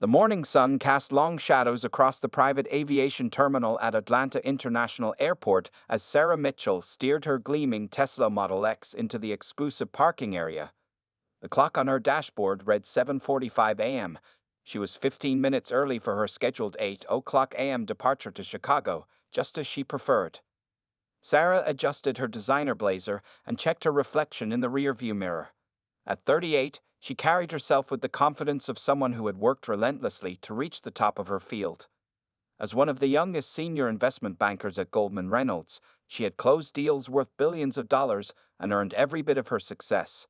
The morning sun cast long shadows across the private aviation terminal at Atlanta International Airport as Sarah Mitchell steered her gleaming Tesla Model X into the exclusive parking area. The clock on her dashboard read 7:45 a.m. She was 15 minutes early for her scheduled 8:00 a.m. departure to Chicago, just as she preferred. Sarah adjusted her designer blazer and checked her reflection in the rearview mirror. At 38, she carried herself with the confidence of someone who had worked relentlessly to reach the top of her field. As one of the youngest senior investment bankers at Goldman Reynolds, she had closed deals worth billions of dollars and earned every bit of her success.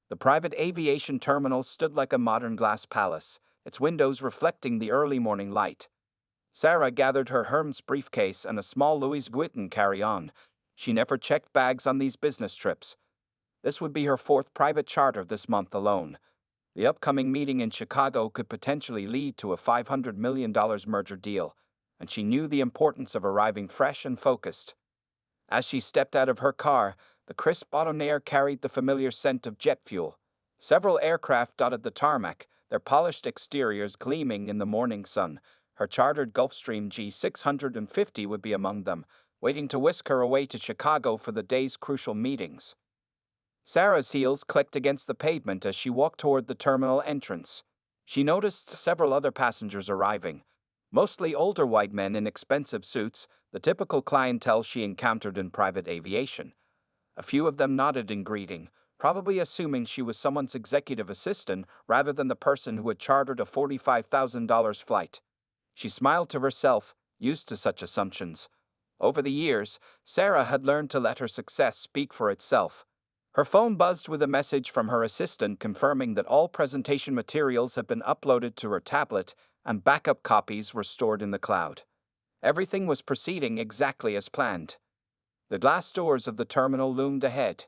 The private aviation terminal stood like a modern glass palace, its windows reflecting the early morning light. Sarah gathered her Hermes briefcase and a small Louis Vuitton carry-on. She never checked bags on these business trips. This would be her fourth private charter this month alone. The upcoming meeting in Chicago could potentially lead to a $500 million merger deal, and she knew the importance of arriving fresh and focused. As she stepped out of her car, the crisp autumn air carried the familiar scent of jet fuel. Several aircraft dotted the tarmac, their polished exteriors gleaming in the morning sun. Her chartered Gulfstream G650 would be among them, waiting to whisk her away to Chicago for the day's crucial meetings. Sarah's heels clicked against the pavement as she walked toward the terminal entrance. She noticed several other passengers arriving, mostly older white men in expensive suits, the typical clientele she encountered in private aviation. A few of them nodded in greeting, probably assuming she was someone's executive assistant rather than the person who had chartered a $45,000 flight. She smiled to herself, used to such assumptions. Over the years, Sarah had learned to let her success speak for itself. Her phone buzzed with a message from her assistant confirming that all presentation materials had been uploaded to her tablet and backup copies were stored in the cloud. Everything was proceeding exactly as planned. The glass doors of the terminal loomed ahead.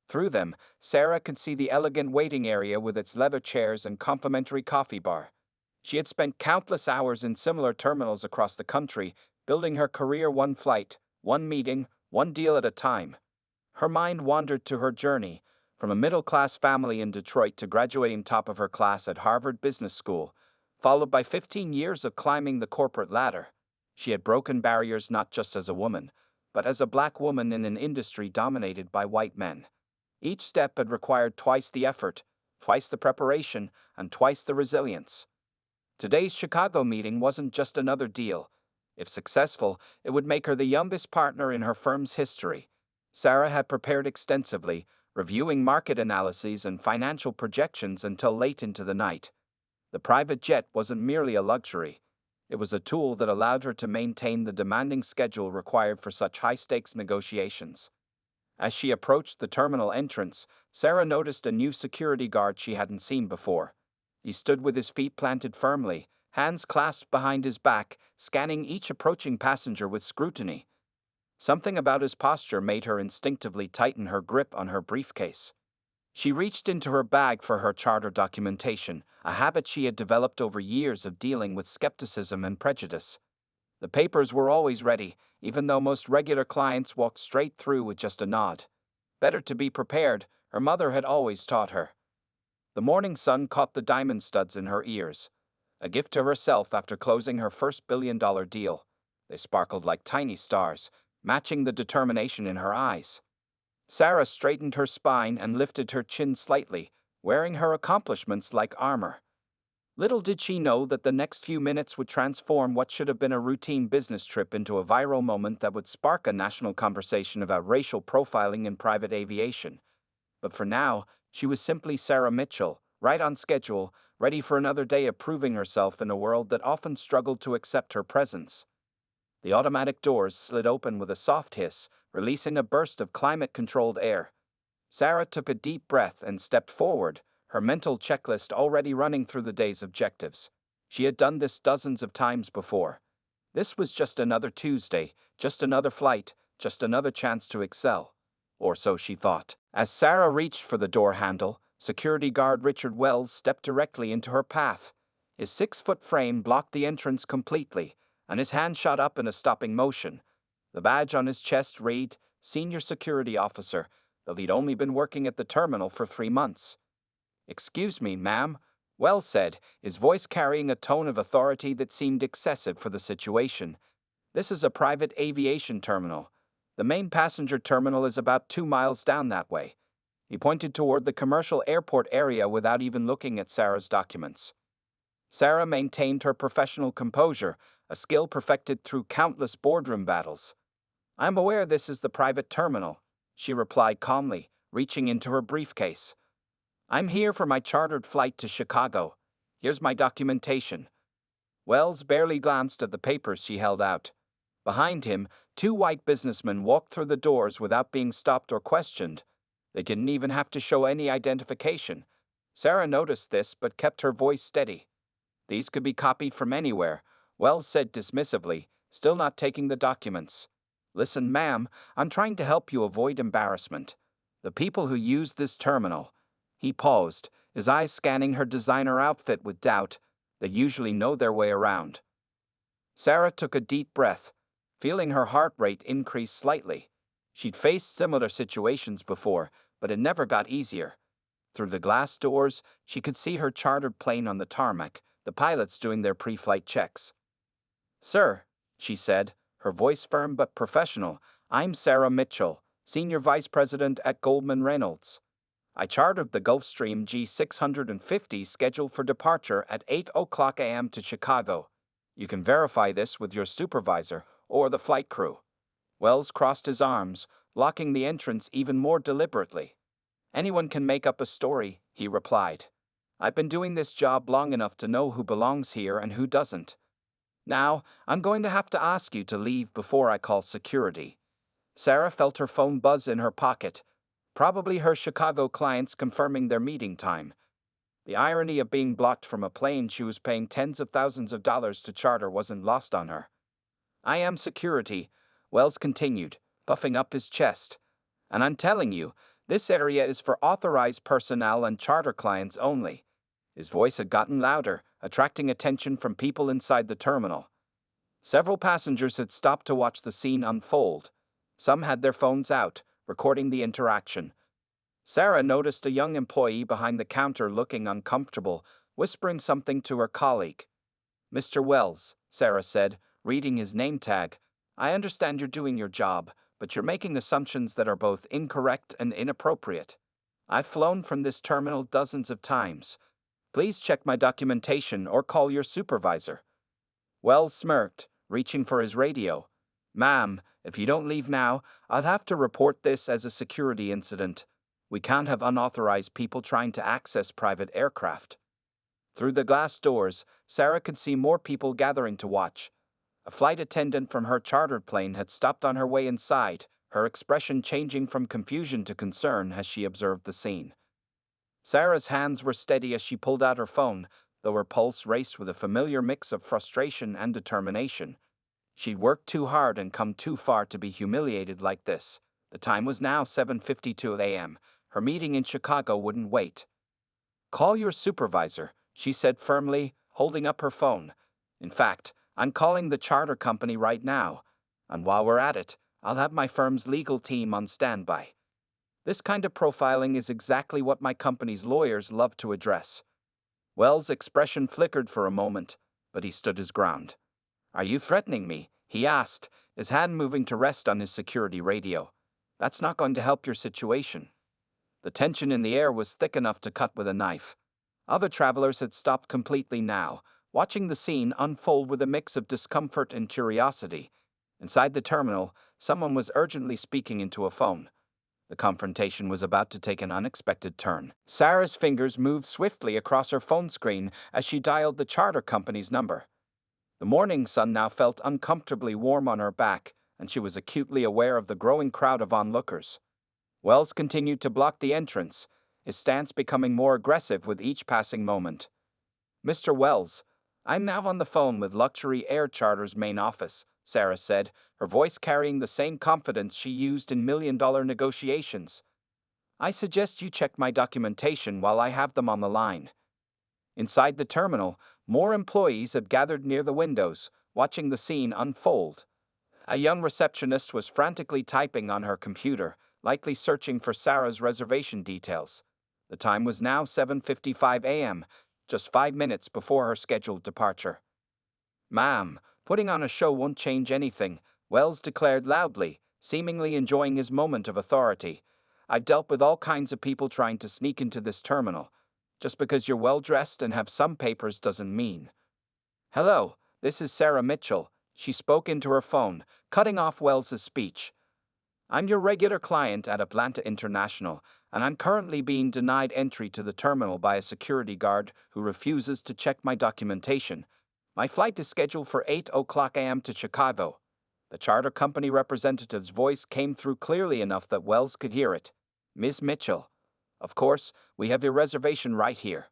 Through them, Sarah could see the elegant waiting area with its leather chairs and complimentary coffee bar. She had spent countless hours in similar terminals across the country, building her career one flight, one meeting, one deal at a time. Her mind wandered to her journey, from a middle-class family in Detroit to graduating top of her class at Harvard Business School, followed by 15 years of climbing the corporate ladder. She had broken barriers not just as a woman, but as a black woman in an industry dominated by white men. Each step had required twice the effort, twice the preparation, and twice the resilience. Today's Chicago meeting wasn't just another deal. If successful, it would make her the youngest partner in her firm's history. Sarah had prepared extensively, reviewing market analyses and financial projections until late into the night. The private jet wasn't merely a luxury. It was a tool that allowed her to maintain the demanding schedule required for such high-stakes negotiations. As she approached the terminal entrance, Sarah noticed a new security guard she hadn't seen before. He stood with his feet planted firmly, hands clasped behind his back, scanning each approaching passenger with scrutiny. Something about his posture made her instinctively tighten her grip on her briefcase. She reached into her bag for her charter documentation, a habit she had developed over years of dealing with skepticism and prejudice. The papers were always ready, even though most regular clients walked straight through with just a nod. Better to be prepared, her mother had always taught her. The morning sun caught the diamond studs in her ears, a gift to herself after closing her first billion-dollar deal. They sparkled like tiny stars, matching the determination in her eyes. Sarah straightened her spine and lifted her chin slightly, wearing her accomplishments like armor. Little did she know that the next few minutes would transform what should have been a routine business trip into a viral moment that would spark a national conversation about racial profiling in private aviation. But for now, she was simply Sarah Mitchell, right on schedule, ready for another day of proving herself in a world that often struggled to accept her presence. The automatic doors slid open with a soft hiss, releasing a burst of climate-controlled air. Sarah took a deep breath and stepped forward, her mental checklist already running through the day's objectives. She had done this dozens of times before. This was just another Tuesday, just another flight, just another chance to excel. Or so she thought. As Sarah reached for the door handle, security guard Richard Wells stepped directly into her path. His 6-foot frame blocked the entrance completely, and his hand shot up in a stopping motion. The badge on his chest read, Senior Security Officer, though he'd only been working at the terminal for 3 months. "Excuse me, ma'am," Well said, his voice carrying a tone of authority that seemed excessive for the situation. This is a private aviation terminal. The main passenger terminal is about 2 miles down that way. He pointed toward the commercial airport area without even looking at Sarah's documents. Sarah maintained her professional composure, a skill perfected through countless boardroom battles. "I'm aware this is the private terminal," she replied calmly, reaching into her briefcase. "I'm here for my chartered flight to Chicago. Here's my documentation." Wells barely glanced at the papers she held out. Behind him, two white businessmen walked through the doors without being stopped or questioned. They didn't even have to show any identification. Sarah noticed this but kept her voice steady. "These could be copied from anywhere," Wells said dismissively, still not taking the documents. "Listen, ma'am, I'm trying to help you avoid embarrassment. The people who use this terminal—" He paused, his eyes scanning her designer outfit with doubt. "They usually know their way around." Sarah took a deep breath, feeling her heart rate increase slightly. She'd faced similar situations before, but it never got easier. Through the glass doors, she could see her chartered plane on the tarmac, the pilots doing their pre-flight checks. "Sir," she said, her voice firm but professional, "I'm Sarah Mitchell, Senior Vice President at Goldman Reynolds. I chartered the Gulfstream G650 scheduled for departure at 8:00 a.m. to Chicago. You can verify this with your supervisor or the flight crew." Wells crossed his arms, blocking the entrance even more deliberately. "Anyone can make up a story," he replied. "I've been doing this job long enough to know who belongs here and who doesn't. Now, I'm going to have to ask you to leave before I call security." Sarah felt her phone buzz in her pocket. Probably her Chicago clients confirming their meeting time. The irony of being blocked from a plane she was paying tens of thousands of dollars to charter wasn't lost on her. "I am security," Wells continued, puffing up his chest. "And I'm telling you, this area is for authorized personnel and charter clients only." His voice had gotten louder, attracting attention from people inside the terminal. Several passengers had stopped to watch the scene unfold. Some had their phones out, recording the interaction. Sarah noticed a young employee behind the counter looking uncomfortable, whispering something to her colleague. "Mr. Wells," Sarah said, reading his name tag, "I understand you're doing your job, but you're making assumptions that are both incorrect and inappropriate. I've flown from this terminal dozens of times. Please check my documentation or call your supervisor." Wells smirked, reaching for his radio. "Ma'am, if you don't leave now, I'll have to report this as a security incident. We can't have unauthorized people trying to access private aircraft." Through the glass doors, Sarah could see more people gathering to watch. A flight attendant from her chartered plane had stopped on her way inside, her expression changing from confusion to concern as she observed the scene. Sarah's hands were steady as she pulled out her phone, though her pulse raced with a familiar mix of frustration and determination. She'd worked too hard and come too far to be humiliated like this. The time was now 7:52 a.m. Her meeting in Chicago wouldn't wait. "Call your supervisor," she said firmly, holding up her phone. "In fact, I'm calling the charter company right now. And while we're at it, I'll have my firm's legal team on standby." This kind of profiling is exactly what my company's lawyers love to address. Wells' expression flickered for a moment, but he stood his ground. "Are you threatening me?" he asked, his hand moving to rest on his security radio. "That's not going to help your situation." The tension in the air was thick enough to cut with a knife. Other travelers had stopped completely now, watching the scene unfold with a mix of discomfort and curiosity. Inside the terminal, someone was urgently speaking into a phone. The confrontation was about to take an unexpected turn. Sarah's fingers moved swiftly across her phone screen as she dialed the charter company's number. The morning sun now felt uncomfortably warm on her back, and she was acutely aware of the growing crowd of onlookers. Wells continued to block the entrance, his stance becoming more aggressive with each passing moment. "Mr. Wells, I'm now on the phone with Luxury Air Charter's main office," Sarah said, her voice carrying the same confidence she used in million-dollar negotiations. "I suggest you check my documentation while I have them on the line." Inside the terminal, more employees had gathered near the windows, watching the scene unfold. A young receptionist was frantically typing on her computer, likely searching for Sarah's reservation details. The time was now 7:55 a.m. just 5 minutes before her scheduled departure. "Ma'am, putting on a show won't change anything," Wells declared loudly, seemingly enjoying his moment of authority. "I've dealt with all kinds of people trying to sneak into this terminal. Just because you're well-dressed and have some papers doesn't mean." "Hello, this is Sarah Mitchell," she spoke into her phone, cutting off Wells's speech. "I'm your regular client at Atlanta International, and I'm currently being denied entry to the terminal by a security guard who refuses to check my documentation. My flight is scheduled for 8:00 a.m. to Chicago." The charter company representative's voice came through clearly enough that Wells could hear it. "Ms. Mitchell, of course, we have your reservation right here.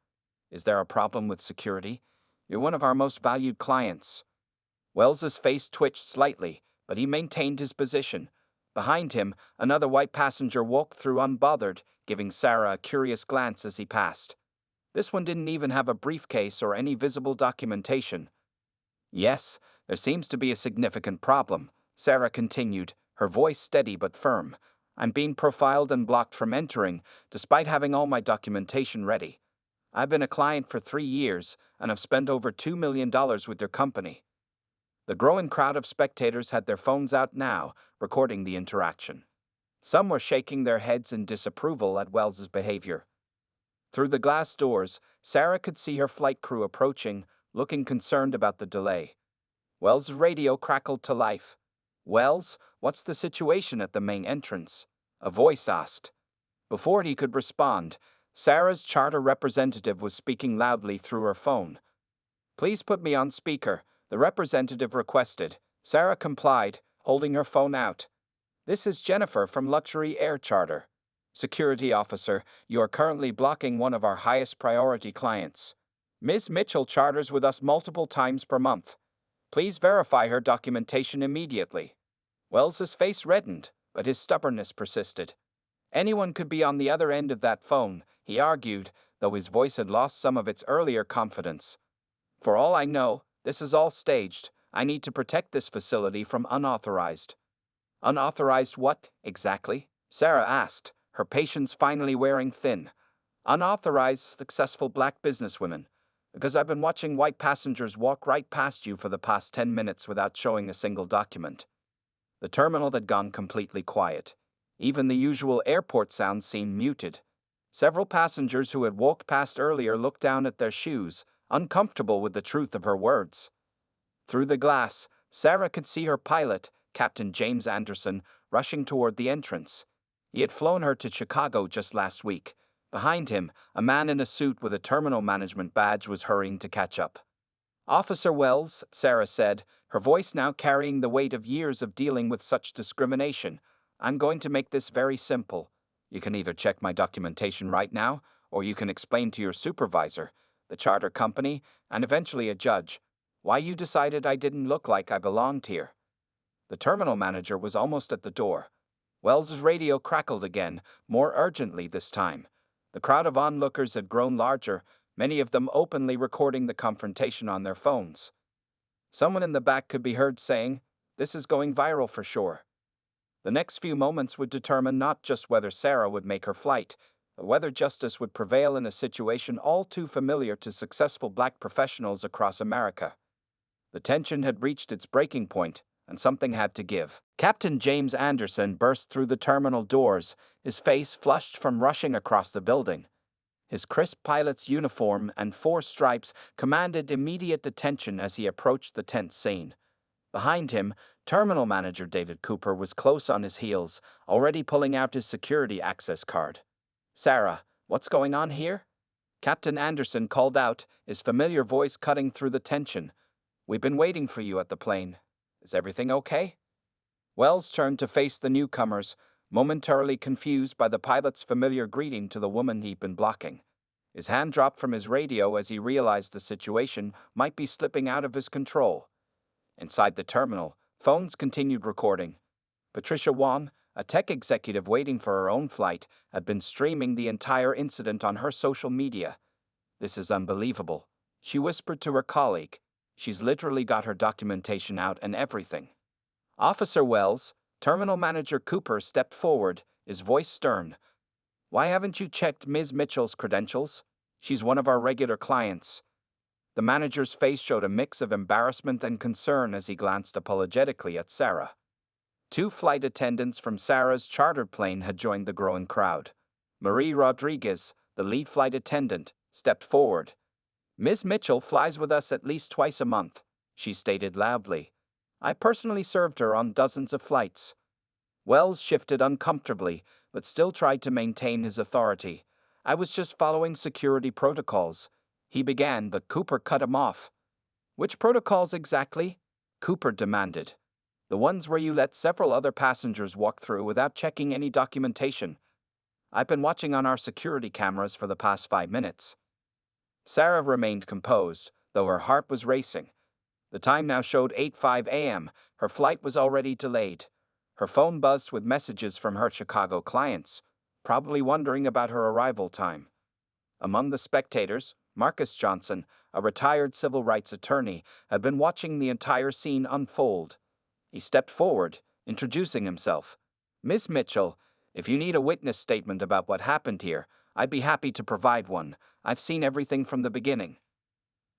Is there a problem with security? You're one of our most valued clients." Wells's face twitched slightly, but he maintained his position. Behind him, another white passenger walked through unbothered, giving Sarah a curious glance as he passed. This one didn't even have a briefcase or any visible documentation. "Yes, there seems to be a significant problem," Sarah continued, her voice steady but firm. "I'm being profiled and blocked from entering, despite having all my documentation ready. I've been a client for 3 years, and have spent over $2 million with your company." The growing crowd of spectators had their phones out now, recording the interaction. Some were shaking their heads in disapproval at Wells's behavior. Through the glass doors, Sarah could see her flight crew approaching, looking concerned about the delay. Wells's radio crackled to life. "Wells, what's the situation at the main entrance?" a voice asked. Before he could respond, Sarah's charter representative was speaking loudly through her phone. "Please put me on speaker," the representative requested. Sarah complied, holding her phone out. "This is Jennifer from Luxury Air Charter. Security officer, you are currently blocking one of our highest priority clients. Ms. Mitchell charters with us multiple times per month. Please verify her documentation immediately." Wells's face reddened, but his stubbornness persisted. Anyone could be on the other end of that phone, he argued, though his voice had lost some of its earlier confidence. "For all I know, this is all staged. I need to protect this facility from unauthorized." "Unauthorized what, exactly?" Sarah asked, her patience finally wearing thin. "Unauthorized successful black businesswomen. Because I've been watching white passengers walk right past you for the past 10 minutes without showing a single document." The terminal had gone completely quiet. Even the usual airport sounds seemed muted. Several passengers who had walked past earlier looked down at their shoes, uncomfortable with the truth of her words. Through the glass, Sarah could see her pilot, Captain James Anderson, rushing toward the entrance. He had flown her to Chicago just last week. Behind him, a man in a suit with a terminal management badge was hurrying to catch up. "Officer Wells," Sarah said, her voice now carrying the weight of years of dealing with such discrimination, "I'm going to make this very simple. You can either check my documentation right now, or you can explain to your supervisor, the charter company, and eventually a judge, why you decided I didn't look like I belonged here." The terminal manager was almost at the door. Wells's radio crackled again, more urgently this time. The crowd of onlookers had grown larger, many of them openly recording the confrontation on their phones. Someone in the back could be heard saying, "This is going viral for sure." The next few moments would determine not just whether Sarah would make her flight, but whether justice would prevail in a situation all too familiar to successful black professionals across America. The tension had reached its breaking point, and something had to give. Captain James Anderson burst through the terminal doors, his face flushed from rushing across the building. His crisp pilot's uniform and 4 stripes commanded immediate attention as he approached the tense scene. Behind him, terminal manager David Cooper was close on his heels, already pulling out his security access card. "Sarah, what's going on here?" Captain Anderson called out, his familiar voice cutting through the tension. "We've been waiting for you at the plane. Is everything okay?" Wells turned to face the newcomers, momentarily confused by the pilot's familiar greeting to the woman he'd been blocking. His hand dropped from his radio as he realized the situation might be slipping out of his control. Inside the terminal, phones continued recording. Patricia Wan, a tech executive waiting for her own flight, had been streaming the entire incident on her social media. "This is unbelievable," she whispered to her colleague. "She's literally got her documentation out and everything." "Officer Wells," Terminal Manager Cooper stepped forward, his voice stern. "Why haven't you checked Ms. Mitchell's credentials? She's one of our regular clients." The manager's face showed a mix of embarrassment and concern as he glanced apologetically at Sarah. Two flight attendants from Sarah's chartered plane had joined the growing crowd. Marie Rodriguez, the lead flight attendant, stepped forward. "Ms. Mitchell flies with us at least twice a month," she stated loudly. "I personally served her on dozens of flights." Wells shifted uncomfortably, but still tried to maintain his authority. "I was just following security protocols," he began, but Cooper cut him off. "Which protocols exactly?" Cooper demanded. "The ones where you let several other passengers walk through without checking any documentation. I've been watching on our security cameras for the past 5 minutes." Sarah remained composed, though her heart was racing. The time now showed 8:05 a.m. Her flight was already delayed. Her phone buzzed with messages from her Chicago clients, probably wondering about her arrival time. Among the spectators, Marcus Johnson, a retired civil rights attorney, had been watching the entire scene unfold. He stepped forward, introducing himself. "Miss Mitchell, if you need a witness statement about what happened here, I'd be happy to provide one. I've seen everything from the beginning."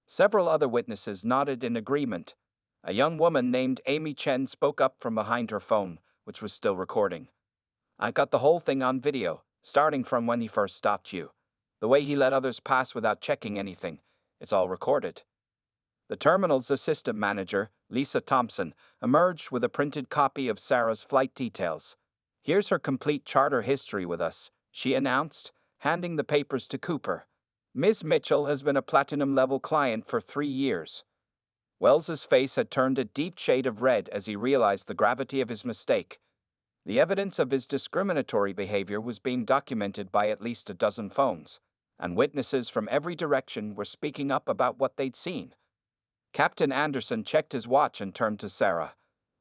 Several other witnesses nodded in agreement. A young woman named Amy Chen spoke up from behind her phone, which was still recording. "I got the whole thing on video, starting from when he first stopped you. The way he let others pass without checking anything. It's all recorded." The terminal's assistant manager, Lisa Thompson, emerged with a printed copy of Sarah's flight details. "Here's her complete charter history with us," she announced, handing the papers to Cooper. "Ms. Mitchell has been a platinum-level client for 3 years." Wells's face had turned a deep shade of red as he realized the gravity of his mistake. The evidence of his discriminatory behavior was being documented by at least a dozen phones, and witnesses from every direction were speaking up about what they'd seen. Captain Anderson checked his watch and turned to Sarah.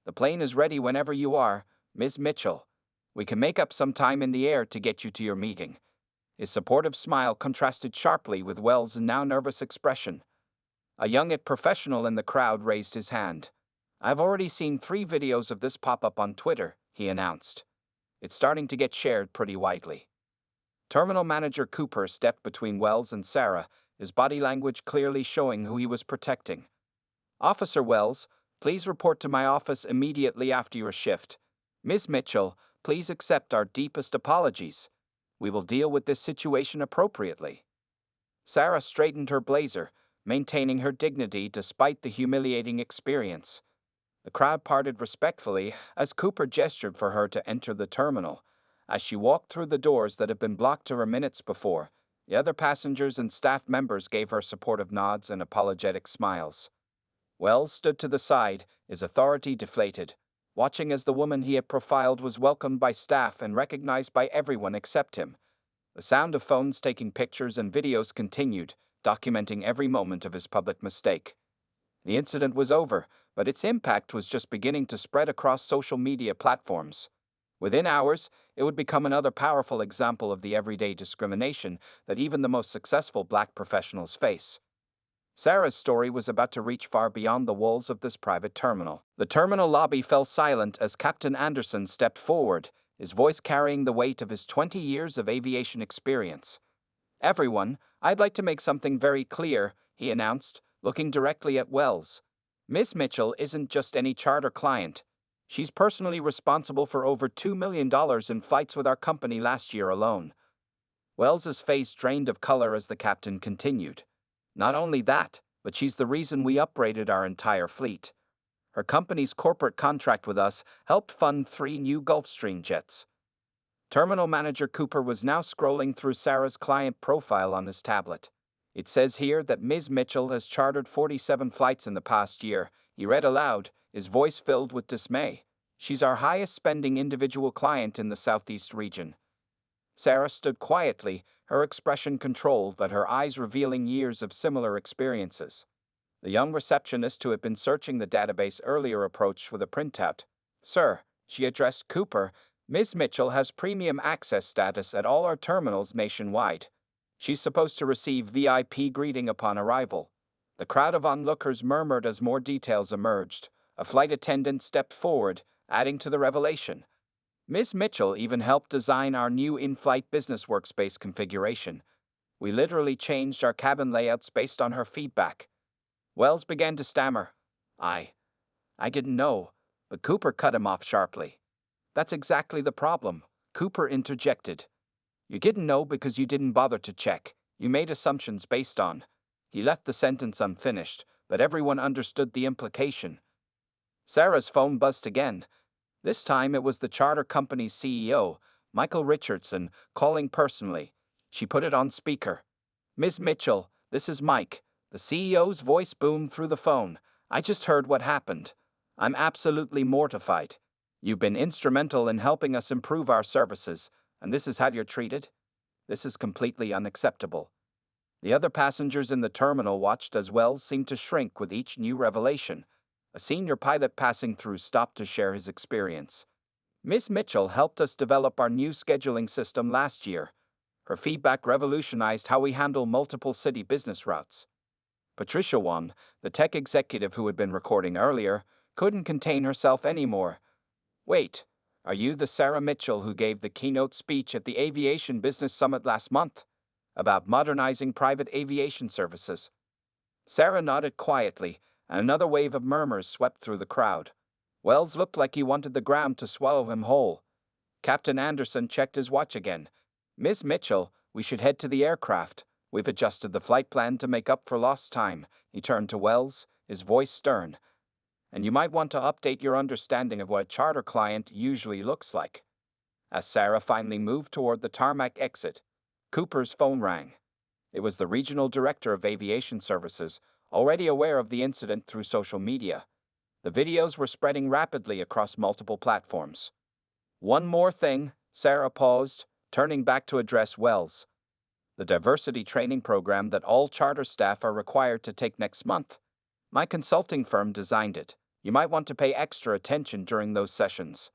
"The plane is ready whenever you are, Ms. Mitchell. We can make up some time in the air to get you to your meeting." His supportive smile contrasted sharply with Wells' now nervous expression. A young professional in the crowd raised his hand. "I've already seen 3 videos of this pop up on Twitter," he announced. "It's starting to get shared pretty widely." Terminal Manager Cooper stepped between Wells and Sarah, his body language clearly showing who he was protecting. "Officer Wells, please report to my office immediately after your shift. Ms. Mitchell, please accept our deepest apologies. We will deal with this situation appropriately." Sarah straightened her blazer, maintaining her dignity despite the humiliating experience. The crowd parted respectfully as Cooper gestured for her to enter the terminal. As she walked through the doors that had been blocked to her minutes before, the other passengers and staff members gave her supportive nods and apologetic smiles. Wells stood to the side, his authority deflated, watching as the woman he had profiled was welcomed by staff and recognized by everyone except him. The sound of phones taking pictures and videos continued, documenting every moment of his public mistake. The incident was over, but its impact was just beginning to spread across social media platforms. Within hours, it would become another powerful example of the everyday discrimination that even the most successful black professionals face. Sarah's story was about to reach far beyond the walls of this private terminal. The terminal lobby fell silent as Captain Anderson stepped forward, his voice carrying the weight of his 20 years of aviation experience. "Everyone, I'd like to make something very clear," he announced, looking directly at Wells. "Miss Mitchell isn't just any charter client. She's personally responsible for over $2 million in flights with our company last year alone." Wells's face drained of color as the captain continued. "Not only that, but she's the reason we upgraded our entire fleet. Her company's corporate contract with us helped fund 3 new Gulfstream jets." Terminal Manager Cooper was now scrolling through Sarah's client profile on his tablet. "It says here that Ms. Mitchell has chartered 47 flights in the past year," he read aloud, his voice filled with dismay. "She's our highest-spending individual client in the Southeast region." Sarah stood quietly, her expression controlled but her eyes revealing years of similar experiences. The young receptionist who had been searching the database earlier approached with a printout. "Sir," she addressed Cooper, "Ms. Mitchell has premium access status at all our terminals nationwide. She's supposed to receive VIP greeting upon arrival." The crowd of onlookers murmured as more details emerged. A flight attendant stepped forward, adding to the revelation. "Ms. Mitchell even helped design our new in-flight business workspace configuration. We literally changed our cabin layouts based on her feedback. Wells began to stammer. I didn't know, but Cooper cut him off sharply. That's exactly the problem, Cooper interjected. You didn't know because you didn't bother to check. You made assumptions based on. He left the sentence unfinished, but everyone understood the implication. Sarah's phone buzzed again. This time it was the charter company's CEO, Michael Richardson, calling personally. She put it on speaker. Ms. Mitchell, this is Mike. The CEO's voice boomed through the phone. I just heard what happened. I'm absolutely mortified. You've been instrumental in helping us improve our services, and this is how you're treated? This is completely unacceptable. The other passengers in the terminal watched as Wells seemed to shrink with each new revelation. A senior pilot passing through stopped to share his experience. Ms. Mitchell helped us develop our new scheduling system last year. Her feedback revolutionized how we handle multiple city business routes. Patricia Wan, the tech executive who had been recording earlier, couldn't contain herself anymore. Wait, are you the Sarah Mitchell who gave the keynote speech at the Aviation Business Summit last month? About modernizing private aviation services? Sarah nodded quietly, and another wave of murmurs swept through the crowd. Wells looked like he wanted the ground to swallow him whole. Captain Anderson checked his watch again. Ms. Mitchell, we should head to the aircraft. We've adjusted the flight plan to make up for lost time. He turned to Wells, his voice stern. And you might want to update your understanding of what a charter client usually looks like. As Sarah finally moved toward the tarmac exit, Cooper's phone rang. It was the regional director of aviation services, already aware of the incident through social media. The videos were spreading rapidly across multiple platforms. One more thing, Sarah paused, turning back to address Wells. The diversity training program that all charter staff are required to take next month. My consulting firm designed it. You might want to pay extra attention during those sessions.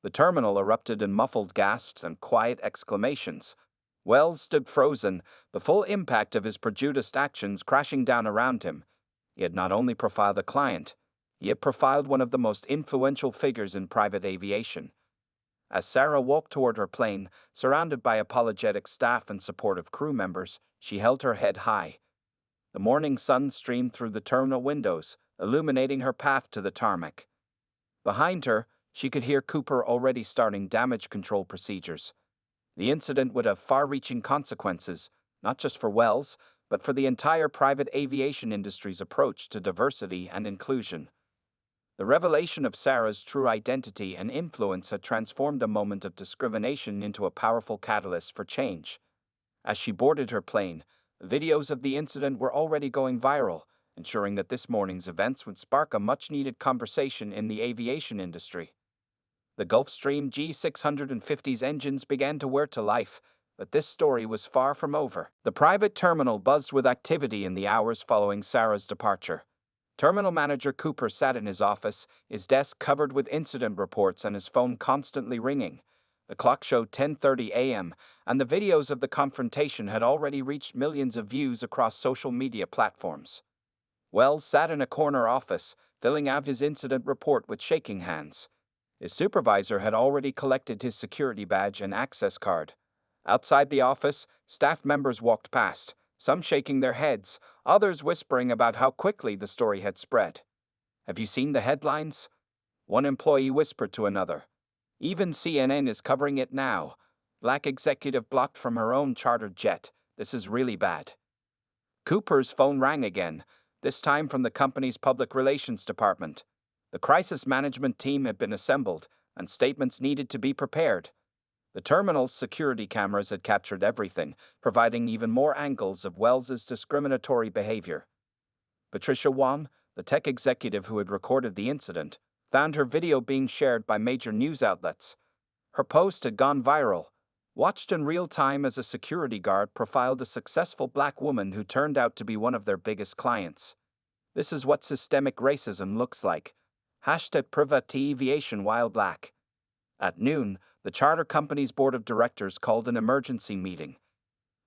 The terminal erupted in muffled gasps and quiet exclamations. Wells stood frozen, the full impact of his prejudiced actions crashing down around him. He had not only profiled a client, he had profiled one of the most influential figures in private aviation. As Sarah walked toward her plane, surrounded by apologetic staff and supportive crew members, she held her head high. The morning sun streamed through the terminal windows, illuminating her path to the tarmac. Behind her, she could hear Cooper already starting damage control procedures. The incident would have far-reaching consequences, not just for Wells, but for the entire private aviation industry's approach to diversity and inclusion. The revelation of Sarah's true identity and influence had transformed a moment of discrimination into a powerful catalyst for change. As she boarded her plane, videos of the incident were already going viral, ensuring that this morning's events would spark a much-needed conversation in the aviation industry. The Gulfstream G650's engines began to whir to life, but this story was far from over. The private terminal buzzed with activity in the hours following Sarah's departure. Terminal manager Cooper sat in his office, his desk covered with incident reports and his phone constantly ringing. The clock showed 10:30 a.m., and the videos of the confrontation had already reached millions of views across social media platforms. Wells sat in a corner office, filling out his incident report with shaking hands. His supervisor had already collected his security badge and access card. Outside the office, staff members walked past, some shaking their heads, others whispering about how quickly the story had spread. Have you seen the headlines? One employee whispered to another. Even CNN is covering it now. Black executive blocked from her own chartered jet. This is really bad. Cooper's phone rang again, this time from the company's public relations department. The crisis management team had been assembled, and statements needed to be prepared. The terminal's security cameras had captured everything, providing even more angles of Wells's discriminatory behavior. Patricia Wan, the tech executive who had recorded the incident, found her video being shared by major news outlets. Her post had gone viral, watched in real time as a security guard profiled a successful black woman who turned out to be one of their biggest clients. This is what systemic racism looks like. #PrivateAviation while black. At noon, the charter company's board of directors called an emergency meeting.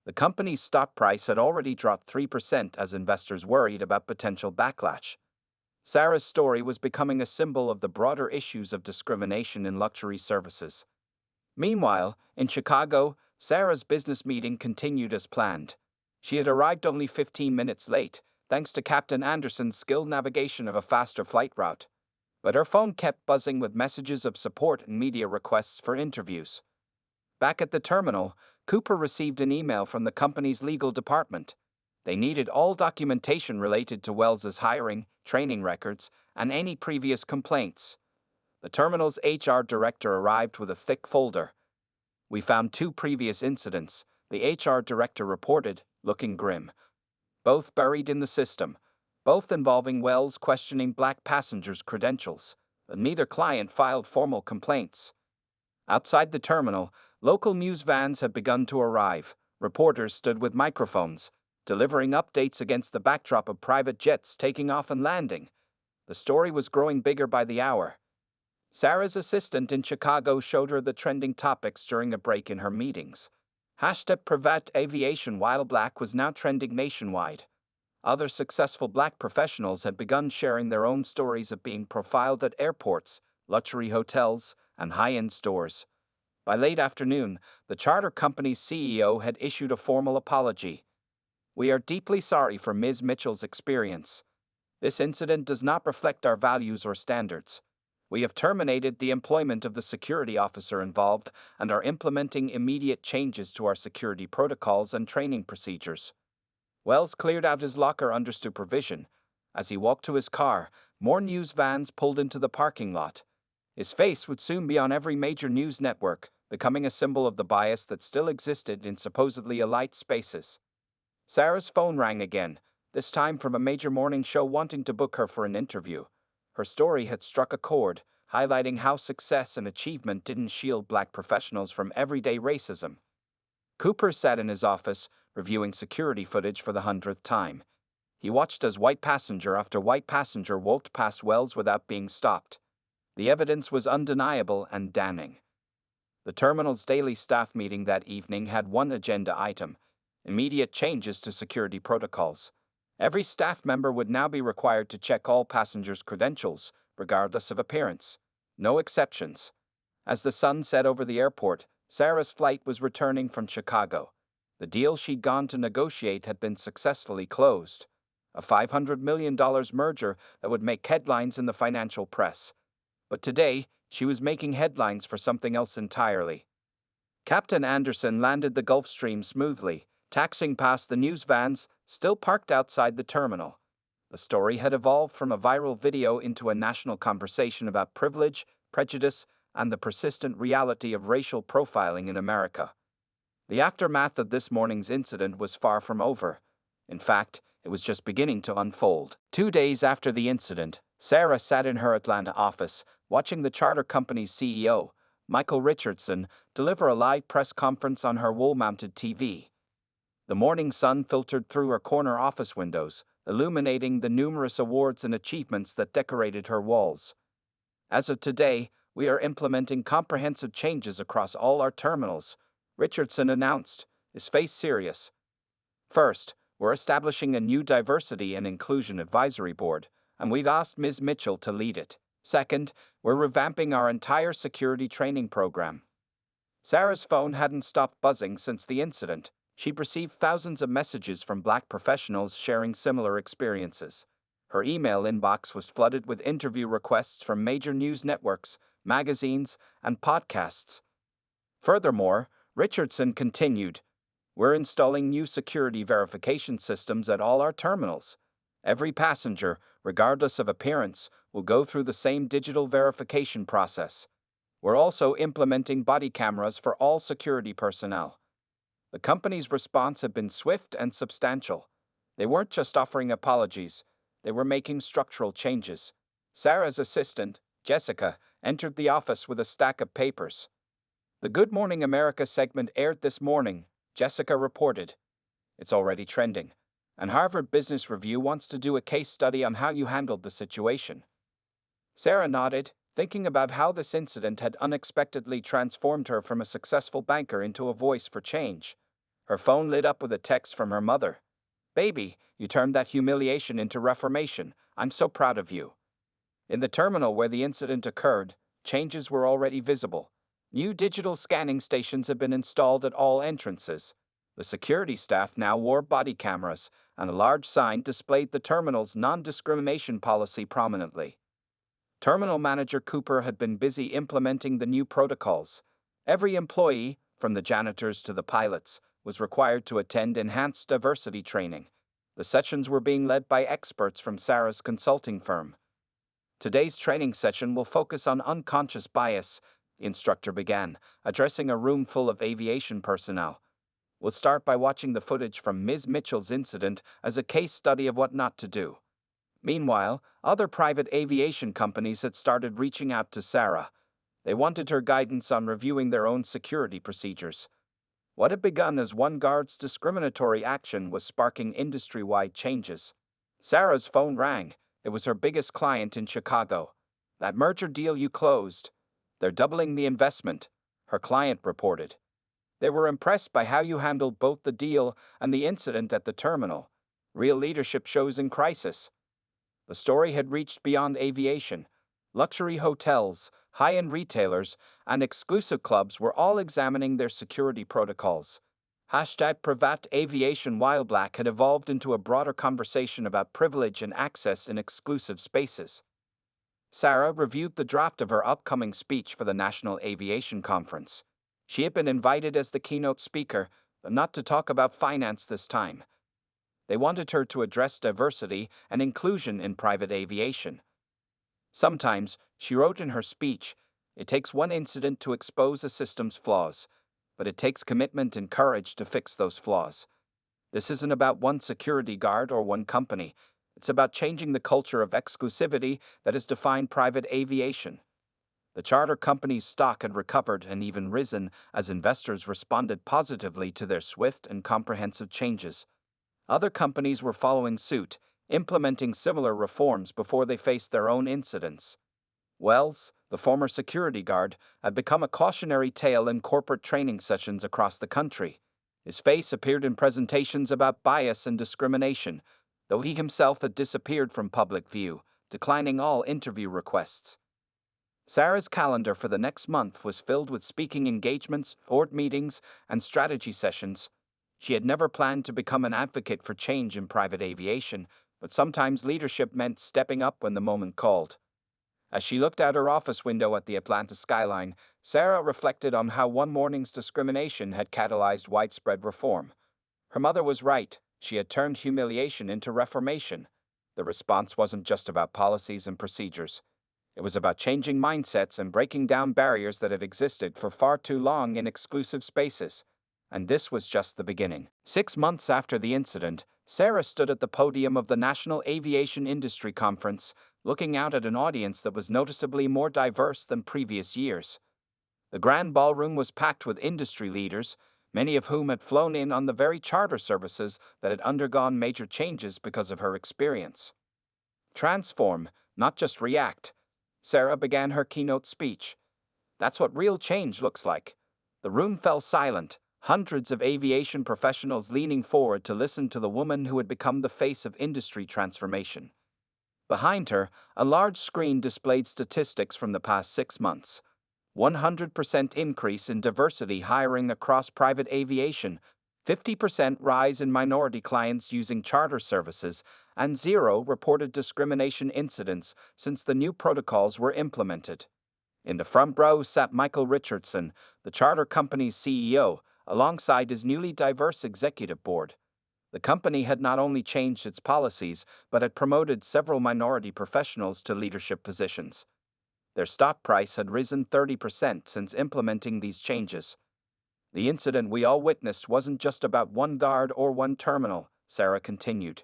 The company's stock price had already dropped 3% as investors worried about potential backlash. Sarah's story was becoming a symbol of the broader issues of discrimination in luxury services. Meanwhile, in Chicago, Sarah's business meeting continued as planned. She had arrived only 15 minutes late, thanks to Captain Anderson's skilled navigation of a faster flight route. But her phone kept buzzing with messages of support and media requests for interviews. Back at the terminal, Cooper received an email from the company's legal department. They needed all documentation related to Wells's hiring, training records, and any previous complaints. The terminal's HR director arrived with a thick folder. "We found 2 previous incidents," the HR director reported, looking grim. "Both buried in the system, both involving Wells questioning black passengers' credentials, but neither client filed formal complaints." Outside the terminal, local news vans had begun to arrive. Reporters stood with microphones, delivering updates against the backdrop of private jets taking off and landing. The story was growing bigger by the hour. Sarah's assistant in Chicago showed her the trending topics during a break in her meetings. Hashtag Privat Aviation while black was now trending nationwide. Other successful black professionals had begun sharing their own stories of being profiled at airports, luxury hotels, and high-end stores. By late afternoon, the charter company's CEO had issued a formal apology. "We are deeply sorry for Ms. Mitchell's experience. This incident does not reflect our values or standards. We have terminated the employment of the security officer involved and are implementing immediate changes to our security protocols and training procedures." Wells cleared out his locker under supervision. As he walked to his car, more news vans pulled into the parking lot. His face would soon be on every major news network, becoming a symbol of the bias that still existed in supposedly elite spaces. Sarah's phone rang again, this time from a major morning show wanting to book her for an interview. Her story had struck a chord, highlighting how success and achievement didn't shield black professionals from everyday racism. Cooper sat in his office, reviewing security footage for the 100th time. He watched as white passenger after white passenger walked past Wells without being stopped. The evidence was undeniable and damning. The terminal's daily staff meeting that evening had one agenda item: immediate changes to security protocols. Every staff member would now be required to check all passengers' credentials, regardless of appearance. No exceptions. As the sun set over the airport, Sarah's flight was returning from Chicago. The deal she'd gone to negotiate had been successfully closed. A $500 million merger that would make headlines in the financial press. But today, she was making headlines for something else entirely. Captain Anderson landed the Gulfstream smoothly, taxiing past the news vans still parked outside the terminal. The story had evolved from a viral video into a national conversation about privilege, prejudice, and the persistent reality of racial profiling in America. The aftermath of this morning's incident was far from over. In fact, it was just beginning to unfold. 2 days after the incident, Sarah sat in her Atlanta office, watching the charter company's CEO, Michael Richardson, deliver a live press conference on her wall-mounted TV. The morning sun filtered through her corner office windows, illuminating the numerous awards and achievements that decorated her walls. "As of today, we are implementing comprehensive changes across all our terminals," Richardson announced, his face serious. "First, we're establishing a new diversity and inclusion advisory board, and we've asked Ms. Mitchell to lead it. Second, we're revamping our entire security training program." Sarah's phone hadn't stopped buzzing since the incident. She'd received thousands of messages from black professionals sharing similar experiences. Her email inbox was flooded with interview requests from major news networks, magazines, and podcasts. Furthermore, Richardson continued, "We're installing new security verification systems at all our terminals. Every passenger, regardless of appearance, will go through the same digital verification process. We're also implementing body cameras for all security personnel." The company's response had been swift and substantial. They weren't just offering apologies, they were making structural changes. Sarah's assistant, Jessica, entered the office with a stack of papers. "The Good Morning America segment aired this morning," Jessica reported. "It's already trending, and Harvard Business Review wants to do a case study on how you handled the situation." Sarah nodded, thinking about how this incident had unexpectedly transformed her from a successful banker into a voice for change. Her phone lit up with a text from her mother. "Baby, you turned that humiliation into reformation. I'm so proud of you." In the terminal where the incident occurred, changes were already visible. New digital scanning stations had been installed at all entrances. The security staff now wore body cameras, and a large sign displayed the terminal's non-discrimination policy prominently. Terminal Manager Cooper had been busy implementing the new protocols. Every employee, from the janitors to the pilots, was required to attend enhanced diversity training. The sessions were being led by experts from Sarah's consulting firm. Today's training session will focus on unconscious bias, the instructor began, addressing a room full of aviation personnel. We'll start by watching the footage from Ms. Mitchell's incident as a case study of what not to do. Meanwhile, other private aviation companies had started reaching out to Sarah. They wanted her guidance on reviewing their own security procedures. What had begun as one guard's discriminatory action was sparking industry-wide changes. Sarah's phone rang. It was her biggest client in Chicago. "That merger deal you closed. They're doubling the investment," her client reported. "They were impressed by how you handled both the deal and the incident at the terminal. Real leadership shows in crisis." The story had reached beyond aviation. Luxury hotels, high-end retailers, and exclusive clubs were all examining their security protocols. #Privat Aviation While Black had evolved into a broader conversation about privilege and access in exclusive spaces. Sarah reviewed the draft of her upcoming speech for the National Aviation Conference. She had been invited as the keynote speaker, but not to talk about finance this time. They wanted her to address diversity and inclusion in private aviation. Sometimes, she wrote in her speech, it takes one incident to expose a system's flaws, but it takes commitment and courage to fix those flaws. This isn't about one security guard or one company. It's about changing the culture of exclusivity that has defined private aviation. The charter company's stock had recovered and even risen as investors responded positively to their swift and comprehensive changes. Other companies were following suit, implementing similar reforms before they faced their own incidents. Wells, the former security guard, had become a cautionary tale in corporate training sessions across the country. His face appeared in presentations about bias and discrimination, though he himself had disappeared from public view, declining all interview requests. Sarah's calendar for the next month was filled with speaking engagements, board meetings, and strategy sessions. She had never planned to become an advocate for change in private aviation, but sometimes leadership meant stepping up when the moment called. As she looked out her office window at the Atlanta skyline, Sarah reflected on how one morning's discrimination had catalyzed widespread reform. Her mother was right. She had turned humiliation into reformation. The response wasn't just about policies and procedures. It was about changing mindsets and breaking down barriers that had existed for far too long in exclusive spaces. And this was just the beginning. 6 months after the incident, Sarah stood at the podium of the National Aviation Industry Conference, looking out at an audience that was noticeably more diverse than previous years. The grand ballroom was packed with industry leaders, many of whom had flown in on the very charter services that had undergone major changes because of her experience. Transform, not just react. Sarah began her keynote speech. That's what real change looks like. The room fell silent, hundreds of aviation professionals leaning forward to listen to the woman who had become the face of industry transformation. Behind her, a large screen displayed statistics from the past 6 months. 100% increase in diversity hiring across private aviation, 50% rise in minority clients using charter services, and 0 reported discrimination incidents since the new protocols were implemented. In the front row sat Michael Richardson, the charter company's CEO, alongside his newly diverse executive board. The company had not only changed its policies, but had promoted several minority professionals to leadership positions. Their stock price had risen 30% since implementing these changes. The incident we all witnessed wasn't just about one guard or one terminal, Sarah continued.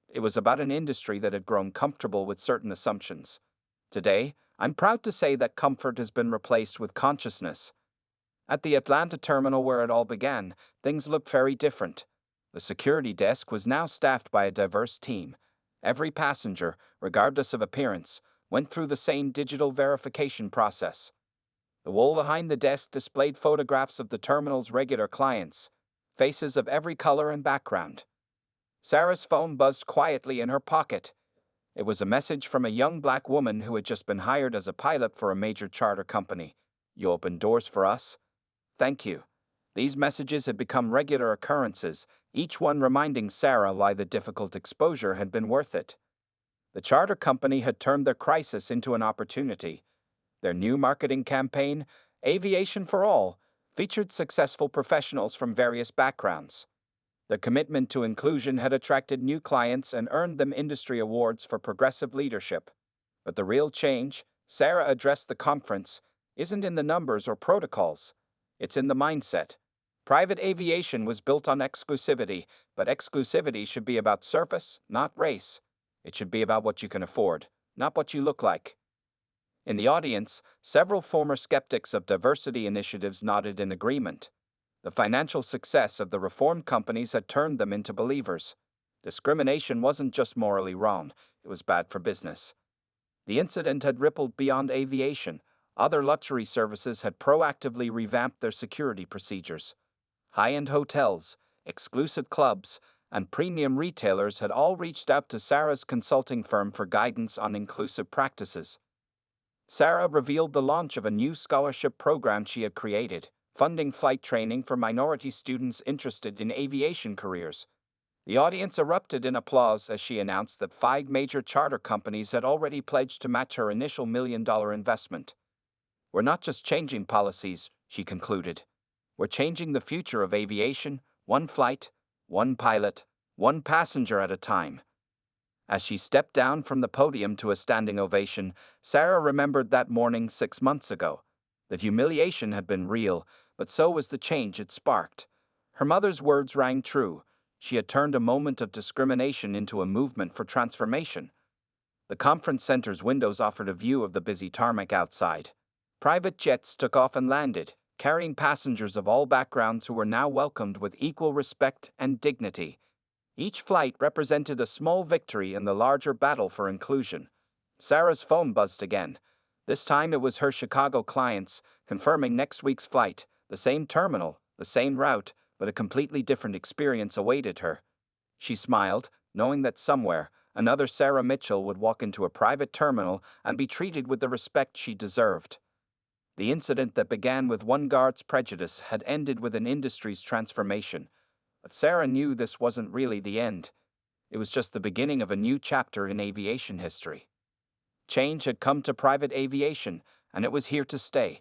It was about an industry that had grown comfortable with certain assumptions. Today, I'm proud to say that comfort has been replaced with consciousness. At the Atlanta terminal where it all began, things looked very different. The security desk was now staffed by a diverse team. Every passenger, regardless of appearance, went through the same digital verification process. The wall behind the desk displayed photographs of the terminal's regular clients, faces of every color and background. Sarah's phone buzzed quietly in her pocket. It was a message from a young black woman who had just been hired as a pilot for a major charter company. You opened doors for us. Thank you. These messages had become regular occurrences, each one reminding Sarah why the difficult exposure had been worth it. The charter company had turned their crisis into an opportunity. Their new marketing campaign, Aviation for All, featured successful professionals from various backgrounds. Their commitment to inclusion had attracted new clients and earned them industry awards for progressive leadership. But the real change, Sarah addressed the conference, isn't in the numbers or protocols. It's in the mindset. Private aviation was built on exclusivity, but exclusivity should be about service, not race. It should be about what you can afford, not what you look like. In the audience, several former skeptics of diversity initiatives nodded in agreement. The financial success of the reformed companies had turned them into believers. Discrimination wasn't just morally wrong, it was bad for business. The incident had rippled beyond aviation. Other luxury services had proactively revamped their security procedures. High-end hotels, exclusive clubs, and premium retailers had all reached out to Sarah's consulting firm for guidance on inclusive practices. Sarah revealed the launch of a new scholarship program she had created, funding flight training for minority students interested in aviation careers. The audience erupted in applause as she announced that 5 major charter companies had already pledged to match her initial $1 million investment. We're not just changing policies, she concluded. We're changing the future of aviation, one flight, one pilot, one passenger at a time. As she stepped down from the podium to a standing ovation, Sarah remembered that morning 6 months ago. The humiliation had been real, but so was the change it sparked. Her mother's words rang true. She had turned a moment of discrimination into a movement for transformation. The conference center's windows offered a view of the busy tarmac outside. Private jets took off and landed, carrying passengers of all backgrounds who were now welcomed with equal respect and dignity. Each flight represented a small victory in the larger battle for inclusion. Sarah's phone buzzed again. This time it was her Chicago clients, confirming next week's flight, the same terminal, the same route, but a completely different experience awaited her. She smiled, knowing that somewhere, another Sarah Mitchell would walk into a private terminal and be treated with the respect she deserved. The incident that began with one guard's prejudice had ended with an industry's transformation. But Sarah knew this wasn't really the end. It was just the beginning of a new chapter in aviation history. Change had come to private aviation, and it was here to stay.